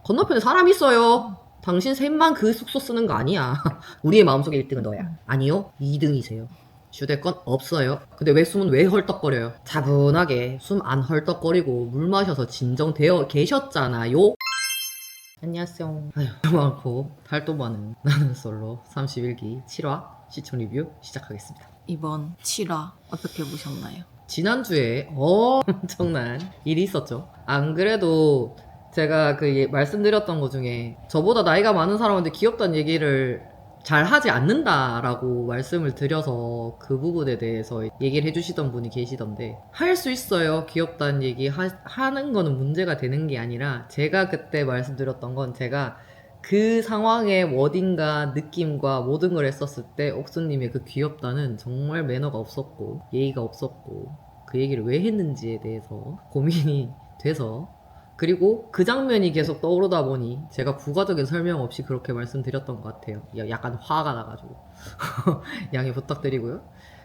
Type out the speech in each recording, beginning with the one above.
건너편에 사람 있어요. 당신 셋만 그 숙소 쓰는 거 아니야. 우리의 마음속에 1등은 너야. 아니요, 2등이세요. 휴대권 없어요. 근데 왜 숨은 왜 헐떡거려요? 차분하게 숨 안 헐떡거리고 물 마셔서 진정되어 계셨잖아요. 안녕하세요. 아휴, 많고 탈도 많은 나는 솔로 31기 7화 시청 리뷰 시작하겠습니다. 이번 7화 어떻게 보셨나요? 지난주에 엄청난 일이 있었죠. 안 그래도 제가 말씀드렸던 것 중에 저보다 나이가 많은 사람한테 귀엽다는 얘기를 잘 하지 않는다라고 말씀을 드려서 그 부분에 대해서 얘기를 해주시던 분이 계시던데, 할 수 있어요. 귀엽다는 얘기 하는 거는 문제가 되는 게 아니라, 제가 그때 말씀드렸던 건 제가 그 상황의 워딩과 느낌과 모든 걸 했었을 때 옥수님의 그 귀엽다는 정말 매너가 없었고 예의가 없었고 그 얘기를 왜 했는지에 대해서 고민이 돼서, 그리고 그 장면이 계속 떠오르다 보니 제가 부가적인 설명 없이 그렇게 말씀드렸던 것 같아요. 약간 화가 나가지고 양해 부탁드리고요.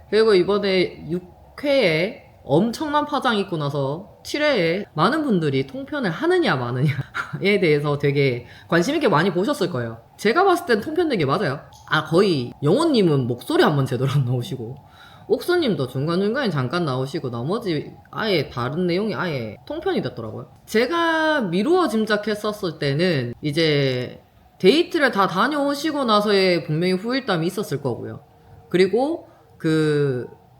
그리고 이번에 6회에 엄청난 파장이 있고 나서 7회에 많은 분들이 통편을 하느냐 마느냐에 대해서 되게 관심 있게 많이 보셨을 거예요. 제가 봤을 땐 통편된 게 맞아요. 거의 영호님은 목소리 한번 제대로 안 나오시고 옥수님도 중간중간에 잠깐 나오시고 나머지 아예 다른 내용이 아예 통편이 됐더라고요. 제가 미루어 짐작했었을 때는 이제 데이트를 다 다녀오시고 나서의 분명히 후일담이 있었을 거고요. 그리고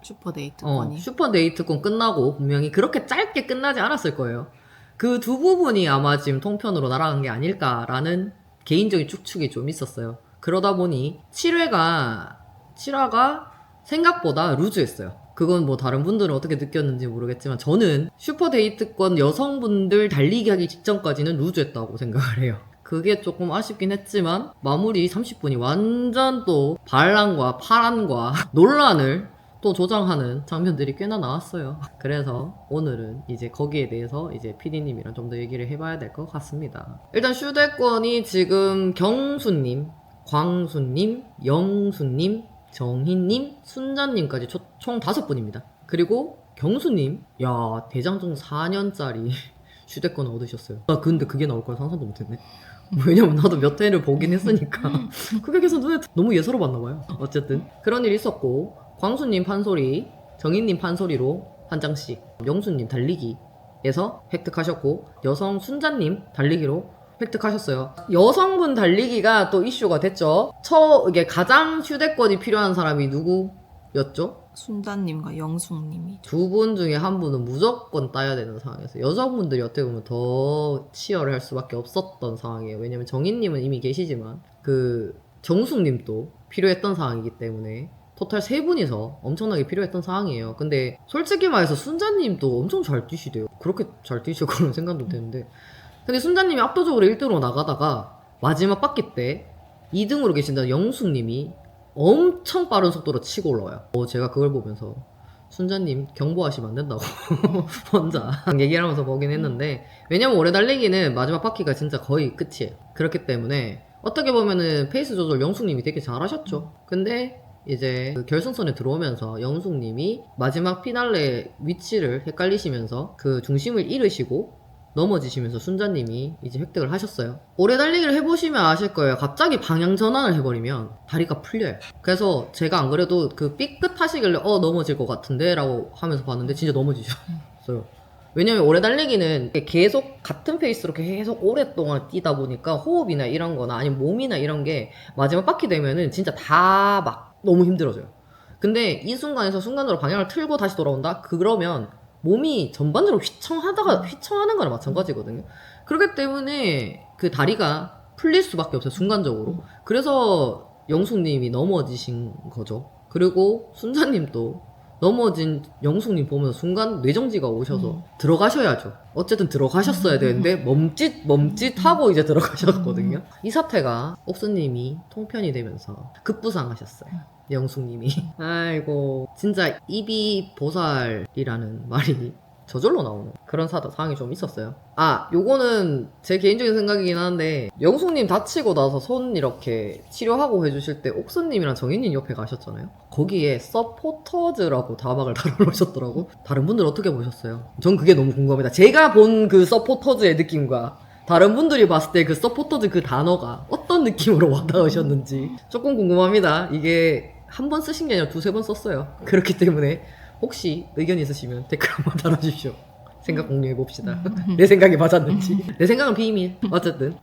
슈퍼데이트권이 슈퍼데이트권 끝나고 분명히 그렇게 짧게 끝나지 않았을 거예요. 그 두 부분이 아마 지금 통편으로 날아간 게 아닐까라는 개인적인 추측이 좀 있었어요. 그러다 보니 7화가 생각보다 루즈했어요. 그건 뭐 다른 분들은 어떻게 느꼈는지 모르겠지만 저는 슈퍼데이트권 여성분들 달리기 하기 직전까지는 루즈했다고 생각을 해요. 그게 조금 아쉽긴 했지만 마무리 30분이 완전 또 반란과 파란과 논란을 또 조장하는 장면들이 꽤나 나왔어요. 그래서 오늘은 이제 거기에 대해서 이제 PD님이랑 좀 더 얘기를 해봐야 될 것 같습니다. 일단 휴대권이 지금 경수님, 광수님, 영수님, 정희님, 순자님까지 총 5분입니다. 그리고 경수님, 야, 대장정 4년짜리 휴대권을 얻으셨어요. 근데 그게 나올 걸 상상도 못했네. 왜냐면 나도 몇 회를 보긴 했으니까 그게 계속 눈에 너무 예사로 봤나봐요. 어쨌든 그런 일이 있었고, 광수님 판소리, 정희님 판소리로 한 장씩, 영수님 달리기에서 획득하셨고, 여성 순자님 달리기로 획득하셨어요. 여성분 달리기가 또 이슈가 됐죠. 이게 가장 휴대권이 필요한 사람이 누구였죠? 순자님과 영숙님이 두 분 중에 한 분은 무조건 따야 되는 상황이었어요. 여성분들이 어떻게 보면 더 치열을 할 수밖에 없었던 상황이에요. 왜냐면 정희님은 이미 계시지만 정숙님도 필요했던 상황이기 때문에 토탈 3분이서 엄청나게 필요했던 상황이에요. 근데 솔직히 말해서 순자님도 엄청 잘 뛰시대요. 그렇게 잘 뛰실 거라는 생각도 드는데, 근데 순자님이 압도적으로 1등으로 나가다가 마지막 바퀴 때 2등으로 계신다는 영숙님이 엄청 빠른 속도로 치고 올라와요. 제가 그걸 보면서 순자님 경보하시면 안 된다고 혼자 얘기를 하면서 보긴 했는데, 왜냐면 오래 달리기는 마지막 바퀴가 진짜 거의 끝이에요. 그렇기 때문에 어떻게 보면은 페이스 조절 영숙님이 되게 잘하셨죠. 근데 이제 결승선에 들어오면서 영숙님이 마지막 피날레 위치를 헷갈리시면서 그 중심을 잃으시고 넘어지시면서 순자님이 이제 획득을 하셨어요. 오래 달리기를 해보시면 아실 거예요. 갑자기 방향 전환을 해버리면 다리가 풀려요. 그래서 제가 안 그래도 그 삐끗 하시길래 넘어질 것 같은데 라고 하면서 봤는데 진짜 넘어지셨어요. 왜냐면 오래 달리기는 계속 같은 페이스로 계속 오랫동안 뛰다 보니까 호흡이나 이런 거나 아니면 몸이나 이런 게 마지막 바퀴 되면은 진짜 다 막 너무 힘들어져요. 근데 이 순간에서 순간적으로 방향을 틀고 다시 돌아온다? 그러면 몸이 전반적으로 휘청하는 거랑 마찬가지거든요. 그렇기 때문에 그 다리가 풀릴 수밖에 없어요, 순간적으로. 그래서 영숙님이 넘어지신 거죠. 그리고 순자님도 넘어진 영숙님 보면서 순간 뇌정지가 오셔서 들어가셔야죠. 어쨌든 들어가셨어야 되는데 멈칫하고 이제 들어가셨거든요. 이 사태가 옥수님이 통편이 되면서 급부상하셨어요. 영숙님이. 아이고, 진짜 입이 보살이라는 말이 저절로 나오는 그런 상황이 좀 있었어요. 요거는 제 개인적인 생각이긴 한데, 영숙님 다치고 나서 손 이렇게 치료하고 해주실 때 옥수님이랑 정희님 옆에 가셨잖아요. 거기에 서포터즈라고 다박을 달아놓으셨더라고. 다른 분들 어떻게 보셨어요? 전 그게 너무 궁금합니다. 제가 본 그 서포터즈의 느낌과 다른 분들이 봤을 때 그 서포터즈 그 단어가 어떤 느낌으로 와닿으셨는지 조금 궁금합니다. 이게 한 번 쓰신 게 아니라 두세 번 썼어요. 그렇기 때문에 혹시 의견 있으시면 댓글 한번 달아주십시오. 생각 공유해 봅시다. 내 생각이 맞았는지. 내 생각은 비밀. 어쨌든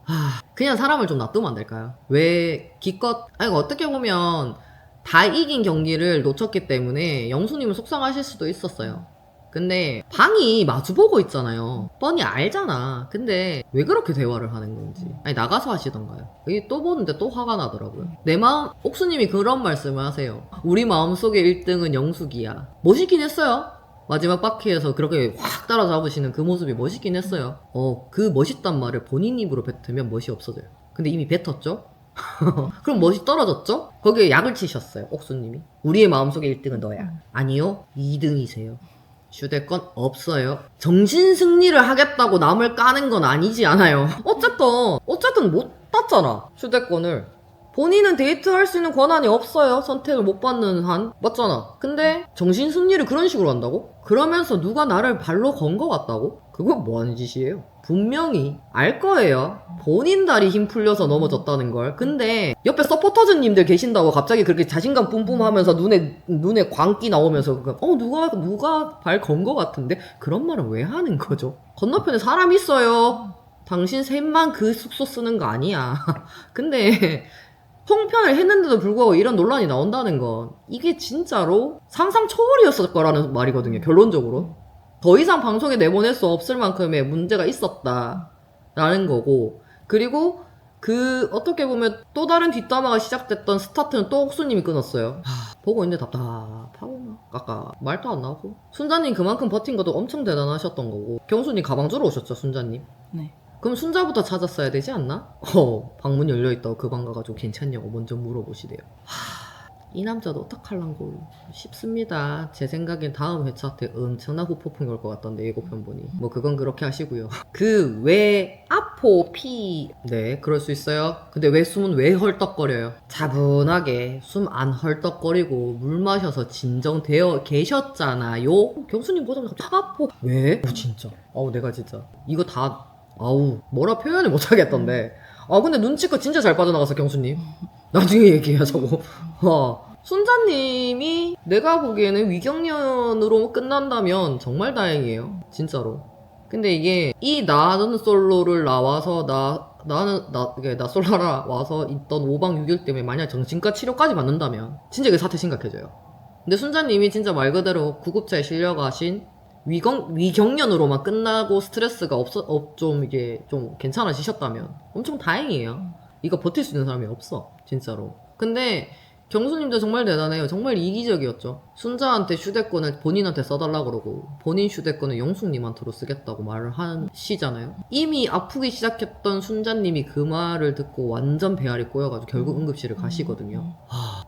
그냥 사람을 좀 놔두면 안 될까요? 왜 기껏 아니 어떻게 보면 다 이긴 경기를 놓쳤기 때문에 영수님은 속상하실 수도 있었어요. 근데 방이 마주보고 있잖아요. 뻔히 알잖아. 근데 왜 그렇게 대화를 하는 건지. 아니 나가서 하시던가요. 여기 또 보는데 또 화가 나더라고요. 내 마음 옥수님이 그런 말씀을 하세요. 우리 마음속의 1등은 영숙이야. 멋있긴 했어요. 마지막 바퀴에서 그렇게 확 따라잡으시는 그 모습이 멋있긴 했어요. 그 멋있단 말을 본인 입으로 뱉으면 멋이 없어져요. 근데 이미 뱉었죠? 그럼 멋이 떨어졌죠? 거기에 약을 치셨어요. 옥수님이. 우리의 마음속의 1등은 너야. 아니요. 2등이세요. 휴대권 없어요. 정신 승리를 하겠다고 남을 까는 건 아니지 않아요. 어쨌든 못 땄잖아. 휴대권을. 본인은 데이트할 수 있는 권한이 없어요. 선택을 못 받는 한. 맞잖아. 근데 정신 승리를 그런 식으로 한다고? 그러면서 누가 나를 발로 건 것 같다고? 그건 뭐 하는 짓이에요? 분명히 알 거예요. 본인 다리 힘 풀려서 넘어졌다는 걸. 근데 옆에 서포터즈님들 계신다고 갑자기 그렇게 자신감 뿜뿜하면서 눈에 광기 나오면서 누가 발 건 것 같은데? 그런 말은 왜 하는 거죠? 건너편에 사람 있어요. 당신 셋만 그 숙소 쓰는 거 아니야. 근데 통편을 했는데도 불구하고 이런 논란이 나온다는 건 이게 진짜로 상상 초월이었을 거라는 말이거든요. 결론적으로. 더 이상 방송에 내보낼 수 없을 만큼의 문제가 있었다라는 거고, 그리고 어떻게 보면 또 다른 뒷담화가 시작됐던 스타트는 또 옥수님이 끊었어요. 보고 있는데 답답하고 아까 말도 안 나오고. 순자님 그만큼 버틴 것도 엄청 대단하셨던 거고, 경수님 가방 주러 오셨죠, 순자님? 네. 그럼 순자부터 찾았어야 되지 않나? 방문 열려있다고 그 방 가가지고 괜찮냐고 먼저 물어보시대요. 이 남자도 어떡할란고 싶습니다. 제 생각엔 다음 회차 때 엄청난 후폭풍이 올 것 같던데, 예고편 보니. 뭐 그건 그렇게 하시고요. 그 왜 아포 피 네 그럴 수 있어요. 근데 왜 숨은 왜 헐떡거려요? 차분하게 숨 안 헐떡거리고 물 마셔서 진정되어 계셨잖아요. 경수님 보자마자 갑자기 아포 왜? 진짜 내가 진짜 이거 다 뭐라 표현을 못하겠던데. 근데 눈치껏 진짜 잘 빠져나가서 경수님. 나중에 얘기하자고. 순자님이 내가 보기에는 위경련으로 끝난다면 정말 다행이에요. 진짜로. 근데 이게 나는 솔로를 나와서 나 솔로라 와서 있던 5박 6일 때문에 만약 정신과 치료까지 받는다면 진짜 그 사태 심각해져요. 근데 순자님이 진짜 말 그대로 구급차에 실려가신 위경련으로만 끝나고 스트레스가 이게 좀 괜찮아지셨다면 엄청 다행이에요. 이거 버틸 수 있는 사람이 없어. 진짜로. 근데 경수님도 정말 대단해요. 정말 이기적이었죠. 순자한테 휴대권을 본인한테 써달라 그러고 본인 휴대권을 영숙님한테로 쓰겠다고 말을 하시잖아요. 이미 아프기 시작했던 순자님이 그 말을 듣고 완전 배알이 꼬여가지고 결국 응급실을 가시거든요.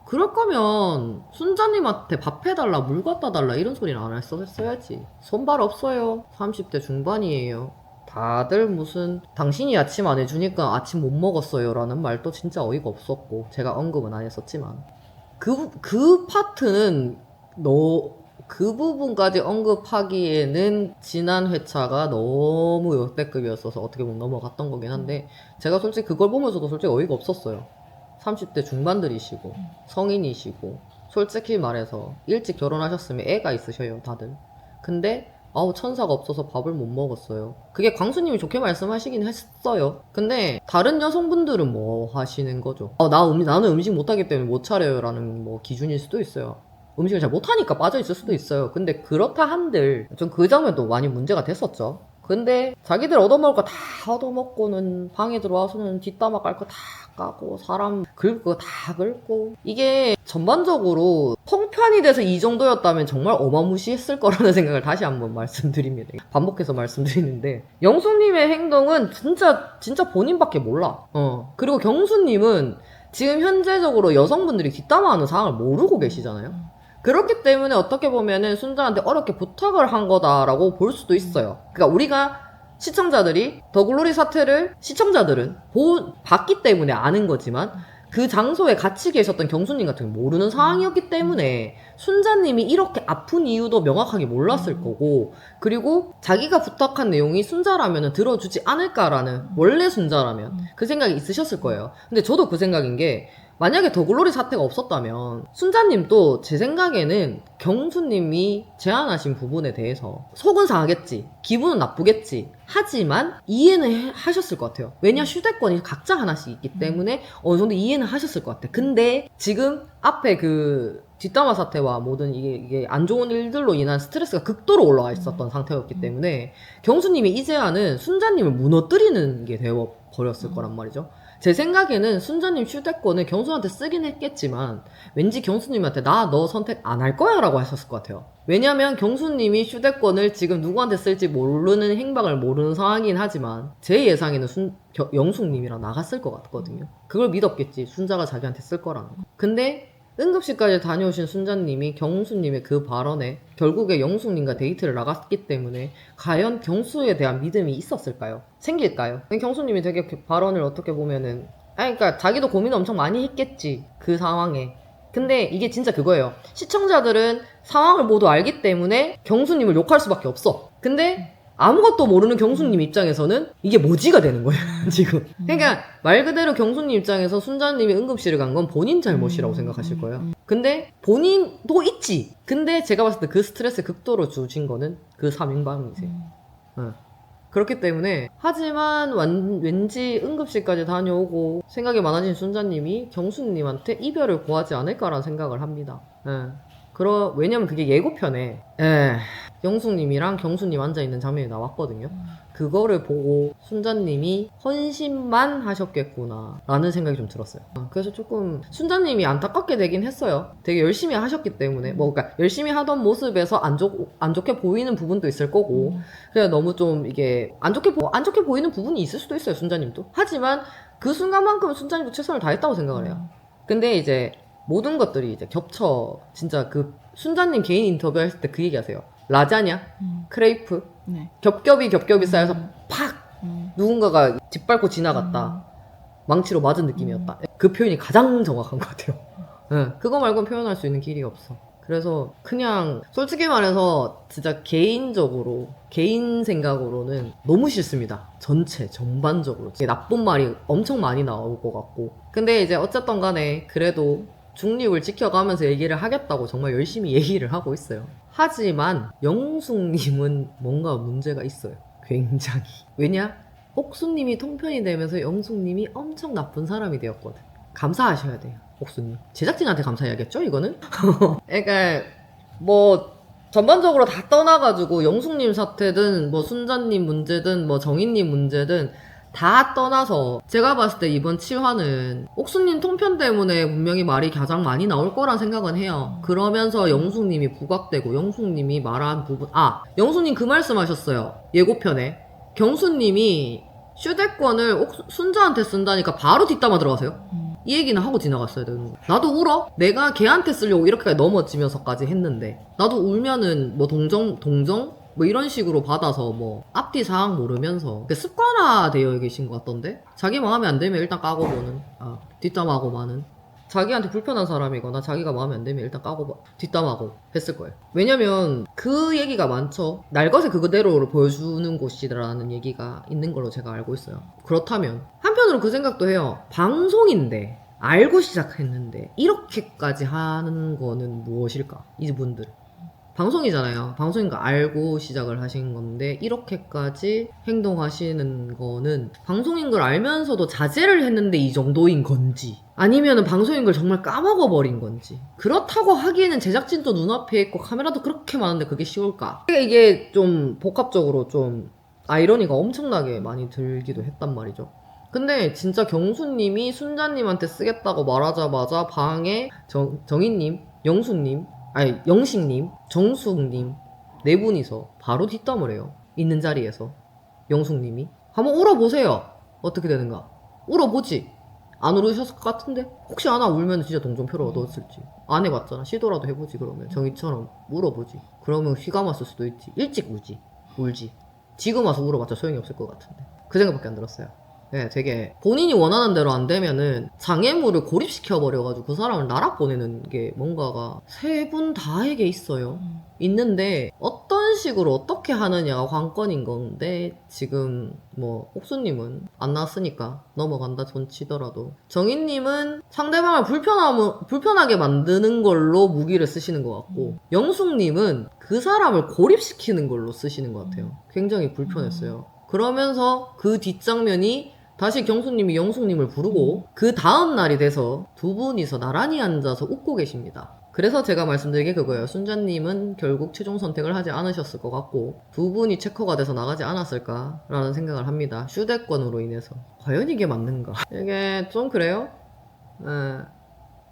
그럴 거면 순자님한테 밥 해달라, 물 갖다 달라 이런 소리는 안 했어야지. 손발 없어요. 30대 중반이에요. 다들 무슨 당신이 아침 안 해주니까 아침 못 먹었어요 라는 말도 진짜 어이가 없었고, 제가 언급은 안 했었지만 그 파트는 그 부분까지 언급하기에는 지난 회차가 너무 역대급이었어서 어떻게 보면 넘어갔던 거긴 한데, 제가 솔직히 그걸 보면서도 솔직히 어이가 없었어요. 30대 중반들이시고 성인이시고 솔직히 말해서 일찍 결혼하셨으면 애가 있으셔요 다들. 근데 천사가 없어서 밥을 못 먹었어요. 그게 광수님이 좋게 말씀하시긴 했어요. 근데 다른 여성분들은 뭐 하시는 거죠? 나는 음식 못하기 때문에 못 차려요 라는 뭐 기준일 수도 있어요. 음식을 잘 못하니까 빠져있을 수도 있어요. 근데 그렇다 한들 좀 그 장면도 많이 문제가 됐었죠. 근데 자기들 얻어먹을 거 다 얻어먹고는 방에 들어와서는 뒷담화 깔 거 다 까고 사람 긁을 거 다 긁고, 이게 전반적으로 통편이 돼서 이 정도였다면 정말 어마무시했을 거라는 생각을 다시 한번 말씀드립니다. 반복해서 말씀드리는데, 영수님의 행동은 진짜 본인밖에 몰라. 그리고 경수님은 지금 현재적으로 여성분들이 뒷담화하는 상황을 모르고 계시잖아요. 그렇기 때문에 어떻게 보면은 순자한테 어렵게 부탁을 한 거다라고 볼 수도 있어요. 그러니까 우리가 시청자들이 더글로리 사태를 시청자들은 봤기 때문에 아는 거지만, 그 장소에 같이 계셨던 경수님 같은 경우 모르는 상황이었기 때문에 순자님이 이렇게 아픈 이유도 명확하게 몰랐을 거고, 그리고 자기가 부탁한 내용이 순자라면 들어주지 않을까라는, 원래 순자라면 그 생각이 있으셨을 거예요. 근데 저도 그 생각인 게, 만약에 더글로리 사태가 없었다면 순자님도 제 생각에는 경수님이 제안하신 부분에 대해서 속은 상하겠지, 기분은 나쁘겠지, 하지만 이해는 하셨을 것 같아요. 왜냐, 휴대권이 각자 하나씩 있기 때문에 어느 정도 이해는 하셨을 것 같아. 근데 지금 앞에 그 뒷담화 사태와 모든 이게 안 좋은 일들로 인한 스트레스가 극도로 올라와 있었던 상태였기 때문에 경수님이 이 제안은 순자님을 무너뜨리는 게 되어버렸을 거란 말이죠. 제 생각에는 순자님 휴대권을 경수한테 쓰긴 했겠지만 왠지 경수님한테 나 너 선택 안 할 거야 라고 하셨을 것 같아요. 왜냐면 경수님이 휴대권을 지금 누구한테 쓸지 모르는, 행방을 모르는 상황이긴 하지만 제 예상에는 영숙님이랑 나갔을 것 같거든요. 그걸 믿었겠지, 순자가 자기한테 쓸 거라는 거. 근데 응급실까지 다녀오신 순자님이 경수님의 그 발언에 결국에 영숙님과 데이트를 나갔기 때문에 과연 경수에 대한 믿음이 있었을까요? 생길까요? 경수님이 되게 발언을 어떻게 보면은, 그러니까 자기도 고민을 엄청 많이 했겠지, 그 상황에. 근데 이게 진짜 그거예요. 시청자들은 상황을 모두 알기 때문에 경수님을 욕할 수밖에 없어. 근데 아무것도 모르는 경수님 입장에서는 이게 뭐지가 되는 거예요, 지금. 그러니까 말 그대로 경수님 입장에서 순자님이 응급실을 간 건 본인 잘못이라고 생각하실 거예요. 근데 본인도 있지. 근데 제가 봤을 때 그 스트레스 극도로 주신 거는 그 3인방이세요. 그렇기 때문에, 하지만 왠지 응급실까지 다녀오고 생각이 많아진 순자님이 경수님한테 이별을 구하지 않을까라는 생각을 합니다. 왜냐면 그게 예고편에 영숙님이랑 경수님 앉아있는 장면이 나왔거든요. 그거를 보고 순자님이 헌신만 하셨겠구나 라는 생각이 좀 들었어요. 그래서 조금 순자님이 안타깝게 되긴 했어요. 되게 열심히 하셨기 때문에, 그러니까 열심히 하던 모습에서 안 좋게 보이는 부분도 있을 거고, 그냥 너무 좀 이게 안 좋게 보이는 부분이 있을 수도 있어요, 순자님도. 하지만 그 순간만큼은 순자님도 최선을 다했다고 생각을 해요. 근데 이제 모든 것들이 이제 겹쳐. 진짜 그 순자님 개인 인터뷰 했을 때 그 얘기 하세요. 라자냐? 크레이프? 네. 겹겹이 쌓여서 팍! 누군가가 짓밟고 지나갔다. 망치로 맞은 느낌이었다. 그 표현이 가장 정확한 것 같아요. 그거 말고는 표현할 수 있는 길이 없어. 그래서 그냥 솔직히 말해서 진짜 개인 생각으로는 너무 싫습니다. 전반적으로. 나쁜 말이 엄청 많이 나올 것 같고. 근데 이제 어쨌든 간에 그래도 중립을 지켜가면서 얘기를 하겠다고 정말 열심히 얘기를 하고 있어요. 하지만 영숙님은 뭔가 문제가 있어요. 굉장히. 왜냐? 옥수님이 통편이 되면서 영숙님이 엄청 나쁜 사람이 되었거든. 감사하셔야 돼요, 옥수님. 제작진한테 감사해야겠죠, 이거는? 그러니까 뭐 전반적으로 다 떠나가지고 영숙님 사태든 뭐 순자님 문제든 뭐 정인님 문제든 다 떠나서 제가 봤을 때 이번 7화는 옥수님 통편 때문에 분명히 말이 가장 많이 나올 거란 생각은 해요. 그러면서 영숙님이 부각되고 영숙님이 말한 부분, 영숙님 그 말씀하셨어요, 예고편에. 경수님이 휴대권을 순자한테 쓴다니까 바로 뒷담화 들어가세요. 이 얘기는 하고 지나갔어야 되는 거. 나도 울어? 내가 걔한테 쓰려고 이렇게까지 넘어지면서까지 했는데 나도 울면은 뭐 동정 뭐 이런 식으로 받아서 뭐 앞뒤 상황 모르면서 습관화되어 계신 것 같던데? 자기 마음에 안 들면 일단 까고 보는, 뒷담하고 마는. 자기한테 불편한 사람이거나 자기가 마음에 안 들면 일단 까고 뒷담하고 했을 거예요. 왜냐면 그 얘기가 많죠. 날것의 그대로를 보여주는 곳이라는 얘기가 있는 걸로 제가 알고 있어요. 그렇다면 한편으로 그 생각도 해요. 방송인데 알고 시작했는데 이렇게까지 하는 거는 무엇일까? 이분들 방송이잖아요. 방송인 거 알고 시작을 하신 건데 이렇게까지 행동하시는 거는 방송인 걸 알면서도 자제를 했는데 이 정도인 건지, 아니면은 방송인 걸 정말 까먹어버린 건지. 그렇다고 하기에는 제작진도 눈앞에 있고 카메라도 그렇게 많은데 그게 쉬울까? 이게 좀 복합적으로 좀 아이러니가 엄청나게 많이 들기도 했단 말이죠. 근데 진짜 경수님이 순자님한테 쓰겠다고 말하자마자 방에 정인님, 영수님, 영식님, 정숙님 네 분이서 바로 뒷담을 해요. 있는 자리에서. 영숙님이 한번 울어보세요. 어떻게 되는가? 울어보지. 안 울으셨을 것 같은데? 혹시 하나 울면 진짜 동정표를 얻었을지. 안 해봤잖아. 시도라도 해보지. 그러면 정희처럼 울어보지. 그러면 휘감았을 수도 있지. 일찍 울지. 지금 와서 울어봤자 소용이 없을 것 같은데. 그 생각밖에 안 들었어요. 네, 되게 본인이 원하는 대로 안 되면은 장애물을 고립시켜버려가지고 그 사람을 나락 보내는 게 뭔가가 세 분 다에게 있어요. 있는데 어떤 식으로 어떻게 하느냐가 관건인 건데 지금 뭐 옥수님은 안 나왔으니까 넘어간다 전 치더라도 정인님은 상대방을 불편하게 만드는 걸로 무기를 쓰시는 것 같고 영숙님은 그 사람을 고립시키는 걸로 쓰시는 것 같아요. 굉장히 불편했어요. 그러면서 그 뒷장면이 다시 경수님이 영숙님을 부르고 그 다음 날이 돼서 두 분이서 나란히 앉아서 웃고 계십니다. 그래서 제가 말씀드린 게 그거예요. 순자님은 결국 최종 선택을 하지 않으셨을 것 같고 두 분이 체커가 돼서 나가지 않았을까라는 생각을 합니다. 휴대권으로 인해서. 과연 이게 맞는가? 이게 좀 그래요?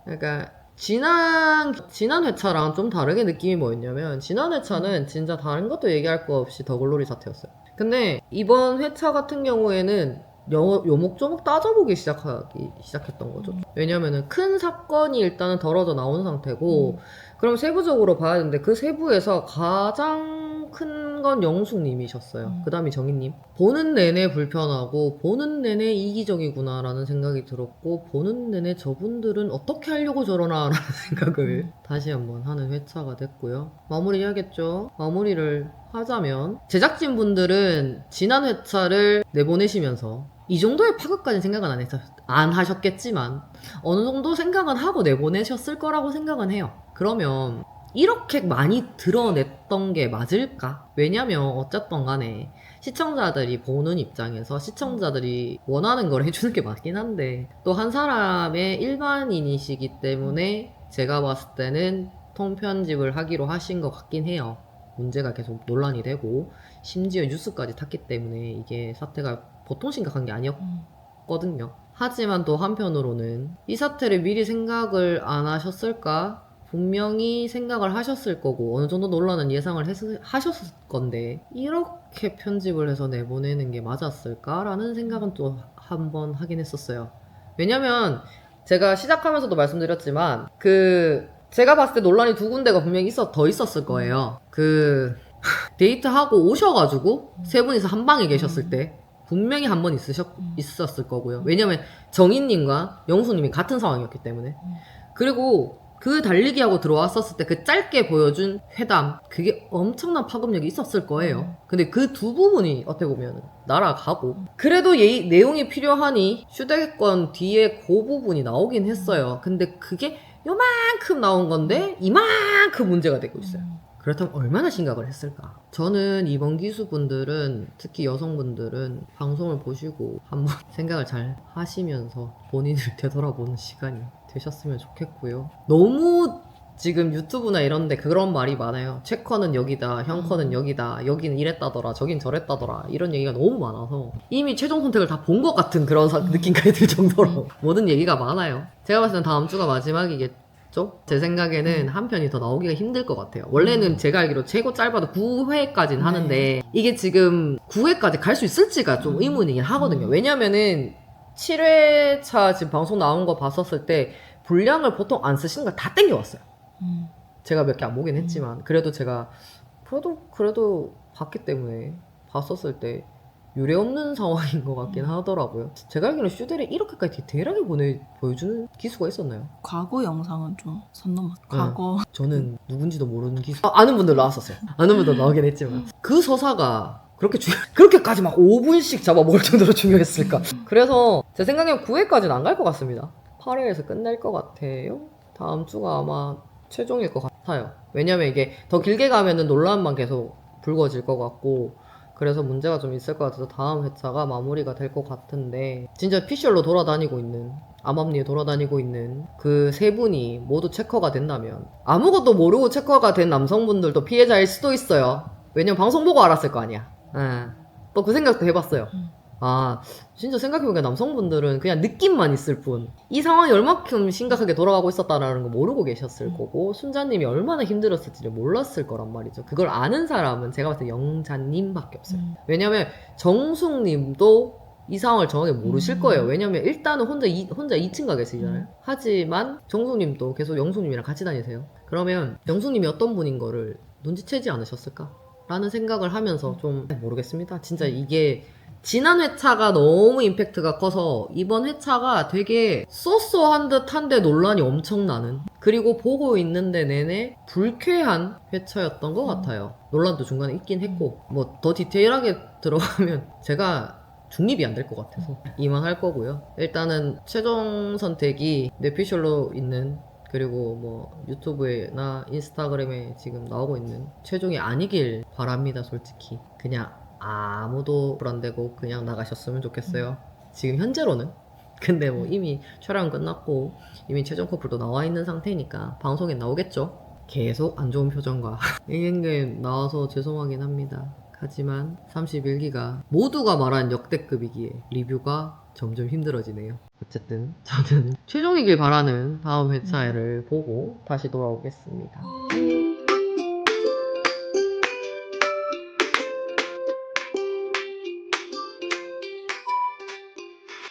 그러니까 지난 회차랑 좀 다르게 느낌이 뭐였냐면 지난 회차는 진짜 다른 것도 얘기할 거 없이 더글로리 사태였어요. 근데 이번 회차 같은 경우에는 요목조목 따져보기 시작했던 거죠. 왜냐면은 큰 사건이 일단은 덜어져 나온 상태고 그럼 세부적으로 봐야 되는데 그 세부에서 가장 큰 건 영숙님이셨어요. 그 다음이 정인님. 보는 내내 불편하고 보는 내내 이기적이구나라는 생각이 들었고 보는 내내 저분들은 어떻게 하려고 저러나 라는 생각을 다시 한번 하는 회차가 됐고요. 마무리해야겠죠. 마무리를 하자면 제작진분들은 지난 회차를 내보내시면서 이 정도의 파급까지 생각은 안 하셨겠지만 어느 정도 생각은 하고 내보내셨을 거라고 생각은 해요. 그러면 이렇게 많이 드러냈던 게 맞을까? 왜냐면 어쨌든 간에 시청자들이 보는 입장에서 시청자들이 원하는 걸 해주는 게 맞긴 한데 또 한 사람의 일반인이시기 때문에 제가 봤을 때는 통편집을 하기로 하신 것 같긴 해요. 문제가 계속 논란이 되고 심지어 뉴스까지 탔기 때문에 이게 사태가 보통 심각한 게 아니었거든요. 하지만 또 한편으로는 이 사태를 미리 생각을 안 하셨을까? 분명히 생각을 하셨을 거고 어느 정도 논란은 예상을 하셨을 건데 이렇게 편집을 해서 내보내는 게 맞았을까라는 생각은 또 한번 하긴 했었어요. 왜냐면 제가 시작하면서도 말씀드렸지만 제가 봤을 때 논란이 두 군데가 분명히 더 있었을 거예요. 데이트하고 오셔가지고 세 분이서 한 방에 계셨을 때 분명히 한 번 있었을 거고요. 왜냐면 정인님과 영수님이 같은 상황이었기 때문에. 그리고 그 달리기하고 들어왔었을 때 그 짧게 보여준 회담 그게 엄청난 파급력이 있었을 거예요. 근데 그 두 부분이 어떻게 보면 날아가고 그래도 내용이 필요하니 휴대권 뒤에 그 부분이 나오긴 했어요. 근데 그게 요만큼 나온 건데 이만큼 문제가 되고 있어요. 그렇다면 얼마나 심각을 했을까? 저는 이번 기수분들은 특히 여성분들은 방송을 보시고 한번 생각을 잘 하시면서 본인을 되돌아보는 시간이 되셨으면 좋겠고요. 너무 지금 유튜브나 이런데 그런 말이 많아요. 최커는 여기다, 형커는 여기다, 여기는 이랬다더라, 저긴 저랬다더라 이런 얘기가 너무 많아서 이미 최종 선택을 다 본 것 같은 그런 느낌까지 들 정도로 모든 얘기가 많아요. 제가 봤을 땐 다음 주가 마지막이겠죠? 제 생각에는 한 편이 더 나오기가 힘들 것 같아요. 원래는 제가 알기로 최고 짧아도 9회까지는 하는데 이게 지금 9회까지 갈 수 있을지가 좀 의문이긴 하거든요. 왜냐면은 7회차 지금 방송 나온 거 봤었을 때 분량을 보통 안 쓰시는 걸 다 땡겨왔어요. 제가 몇 개 안 보긴 했지만 그래도 제가 그래도 봤기 때문에 봤었을 때 유례없는 상황인 것 같긴 하더라고요. 제가 알기로는 슈델에 이렇게까지 디테일하게 보여주는 기수가 있었나요? 과거 영상은 좀 선 넘었어요. 과거. 저는 누군지도 모르는 기수 아는 분들 나왔었어요. 아는 분들 나오긴 했지만 그 서사가 그렇게까지 막 5분씩 잡아 먹을 정도로 중요했을까? 그래서 제 생각에는 9회까지는 안 갈 것 같습니다. 8회에서 끝낼 것 같아요. 다음 주가 아마 최종일 것 같아요. 왜냐면 이게 더 길게 가면은 논란만 계속 불거질 것 같고 그래서 문제가 좀 있을 것 같아서 다음 회차가 마무리가 될 것 같은데 진짜 피셜로 돌아다니고 있는 암암리에 돌아다니고 있는 그 세 분이 모두 체커가 된다면 아무것도 모르고 체커가 된 남성분들도 피해자일 수도 있어요. 왜냐면 방송 보고 알았을 거 아니야. 또 그 생각도 해봤어요. 진짜 생각해보니까 남성분들은 그냥 느낌만 있을 뿐 이 상황이 얼마큼 심각하게 돌아가고 있었다라는 거 모르고 계셨을 거고 순자님이 얼마나 힘들었을지를 몰랐을 거란 말이죠. 그걸 아는 사람은 제가 봤을 때 영자님밖에 없어요. 왜냐면 정숙님도 이 상황을 정확히 모르실 거예요. 왜냐면 일단은 혼자 2층 가 계시잖아요. 하지만 정숙님도 계속 영숙님이랑 같이 다니세요. 그러면 영숙님이 어떤 분인 거를 눈치채지 않으셨을까? 라는 생각을 하면서 좀 모르겠습니다. 진짜 이게 지난 회차가 너무 임팩트가 커서 이번 회차가 되게 쏘쏘한 듯한데 논란이 엄청 나는, 그리고 보고 있는데 내내 불쾌한 회차였던 것 같아요. 논란도 중간에 있긴 했고 뭐 더 디테일하게 들어가면 제가 중립이 안 될 것 같아서 이만 할 거고요. 일단은 최종 선택이 뇌피셜로 있는, 그리고 뭐 유튜브나 인스타그램에 지금 나오고 있는 최종이 아니길 바랍니다. 솔직히 그냥 아무도 불안되고 그냥 나가셨으면 좋겠어요. 지금 현재로는. 근데 뭐 이미 촬영 끝났고 이미 최종 커플도 나와 있는 상태니까 방송에 나오겠죠. 계속 안 좋은 표정과 이게 나와서 죄송하긴 합니다. 하지만 31기가 모두가 말한 역대급이기에 리뷰가 점점 힘들어지네요. 어쨌든 저는 최종이길 바라는 다음 회차를 보고 다시 돌아오겠습니다.